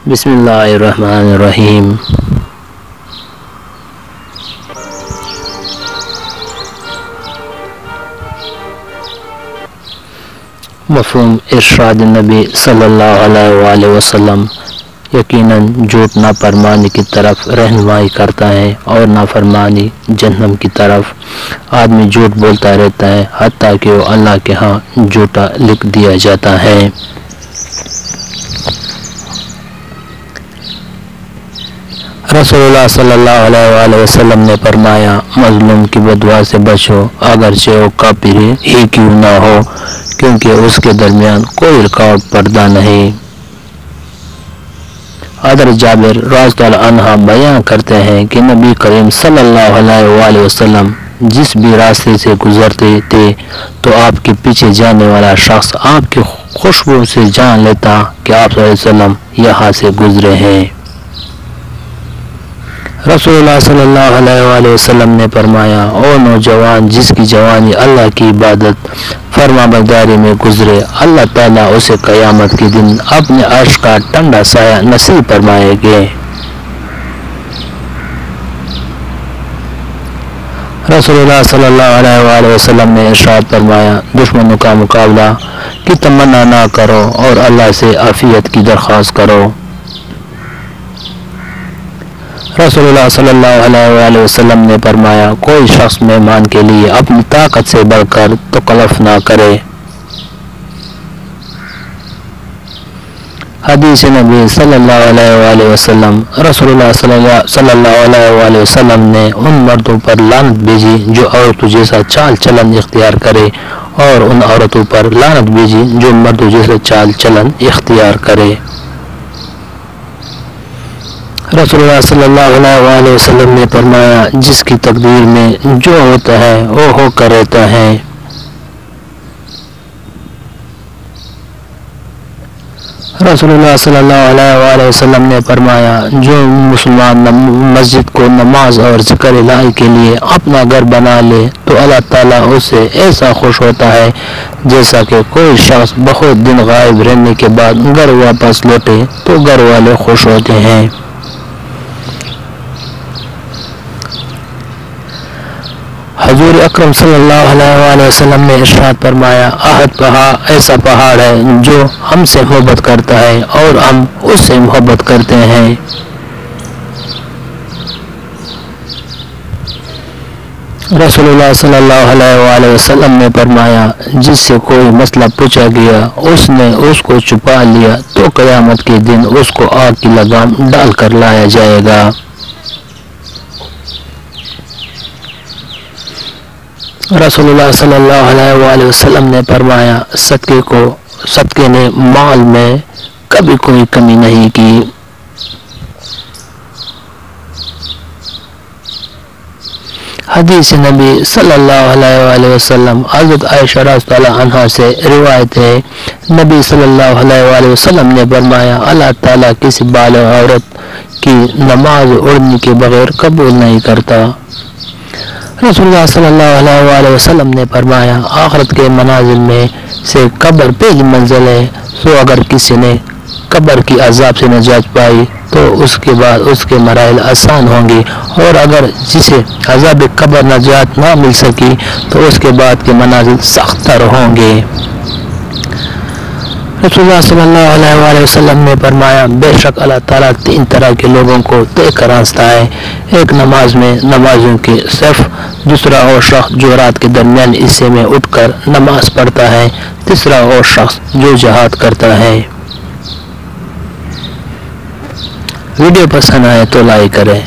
بسم اللہ الرحمن الرحیم۔ مفہوم ارشاد نبی صلی اللہ علیہ وآلہ وسلم یقیناً جھوٹ نافرمانی کی طرف رہنمائی کرتا ہے اور نافرمانی جہنم کی طرف۔ آدمی جھوٹ بولتا رہتا ہے حتیٰ کہ وہ اللہ کے ہاں جھوٹا لکھ دیا جاتا ہے۔ رسول اللہ صلی اللہ علیہ وآلہ وسلم نے فرمایا، مظلوم کی بددعا سے بچو اگرچہ وہ کافر ہی کیوں نہ ہو، کیونکہ اس کے درمیان کوئی رکاوٹ پردہ نہیں۔ حضرت جابر رضی اللہ عنہ بیان کرتے ہیں کہ نبی کریم صلی اللہ علیہ وآلہ وسلم جس بھی راستے سے گزرتے تھے تو آپ کے پیچھے جانے والا شخص آپ کی خوشبو سے جان لیتا کہ آپ صلی اللہ علیہ وسلم یہاں سے گزرے ہیں۔ رسول اللہ صلی اللہ علیہ وآلہ وسلم نے فرمایا، او نوجوان جس کی جوانی اللہ کی عبادت فرما برداری میں گزرے، اللہ تعالیٰ اسے قیامت کے دن اپنے عرش کا ٹھنڈا سایہ نصیب فرمائے گے۔ رسول اللہ صلی اللہ علیہ وآلہ وسلم نے ارشاد فرمایا، دشمنوں کا مقابلہ کی تمنا نہ کرو اور اللہ سے عافیت کی درخواست کرو۔ رسول اللہ صلی اللہ علیہ وآلہ وسلم نے فرمایا، کوئی شخص مہمان کے لیے اپنی طاقت سے بڑھ کر تکلف نہ کرے۔ حدیث نبی صلی اللہ علیہ وآلہ وسلم، رسول اللہ صلی اللہ علیہ وآلہ وسلم نے ان مردوں پر لعنت بھیجی جو عورتوں جیسا چال چلن اختیار کرے اور ان عورتوں پر لعنت بھیجی جو مردوں جیسا چال چلن اختیار کرے۔ رسول اللہ صلی اللہ علیہ وآلہ وسلم نے فرمایا، جس کی تقدیر میں جو ہوتا ہے وہ ہو کر رہتا ہے۔ رسول اللہ صلی اللہ علیہ وآلہ وسلم نے فرمایا، جو مسلمان مسجد کو نماز اور ذکر الہی کے لیے اپنا گھر بنا لے تو اللہ تعالیٰ اس سے ایسا خوش ہوتا ہے جیسا کہ کوئی شخص بہت دن غائب رہنے کے بعد گھر واپس لوٹے تو گھر والے خوش ہوتے ہیں۔ حضور اکرم صلی اللہ علیہ وآلہ وسلم نے ارشاد فرمایا، احد پہاڑ ایسا پہاڑ ہے جو ہم سے محبت کرتا ہے اور ہم اس سے محبت کرتے ہیں۔ رسول اللہ صلی اللہ علیہ وآلہ وسلم نے فرمایا، جس سے کوئی مسئلہ پوچھا گیا اس نے اس کو چھپا لیا تو قیامت کے دن اس کو آگ کی لگام ڈال کر لایا جائے گا۔ رسول اللہ صلی اللہ علیہ وآلہ وسلم نے فرمایا، صدقے نے مال میں کبھی کوئی کمی نہیں کی۔ حدیث نبی صلی اللہ علیہ وآلہ وسلم، حضرت عائشہ رضی اللہ عنہا سے روایت ہے، نبی صلی اللہ علیہ وآلہ وسلم نے فرمایا، اللہ تعالیٰ کسی بالغ عورت کی نماز اڑنے کے بغیر قبول نہیں کرتا۔ رسول اللہ صلی اللہ علیہ وآلہ وسلم نے فرمایا، آخرت کے منازل میں سے قبر پہلی منزل ہے، سو اگر کسی نے قبر کی عذاب سے نجات پائی تو اس کے بعد اس کے مراحل آسان ہوں گے، اور اگر جسے عذاب قبر نجات نہ مل سکی تو اس کے بعد کے منازل سخت تر ہوں گے۔ رسول اللہ صلی اللہ علیہ وآلہ وسلم نے فرمایا، بے شک اللہ تعالیٰ تین طرح کے لوگوں کو طے کر آنستا ہے، ایک نماز میں نمازیوں کی صف، دوسرا وہ شخص جو رات کے درمیان حصے میں اٹھ کر نماز پڑھتا ہے، تیسرا وہ شخص جو جہاد کرتا ہے۔ ویڈیو پسند آئے تو لائک کریں۔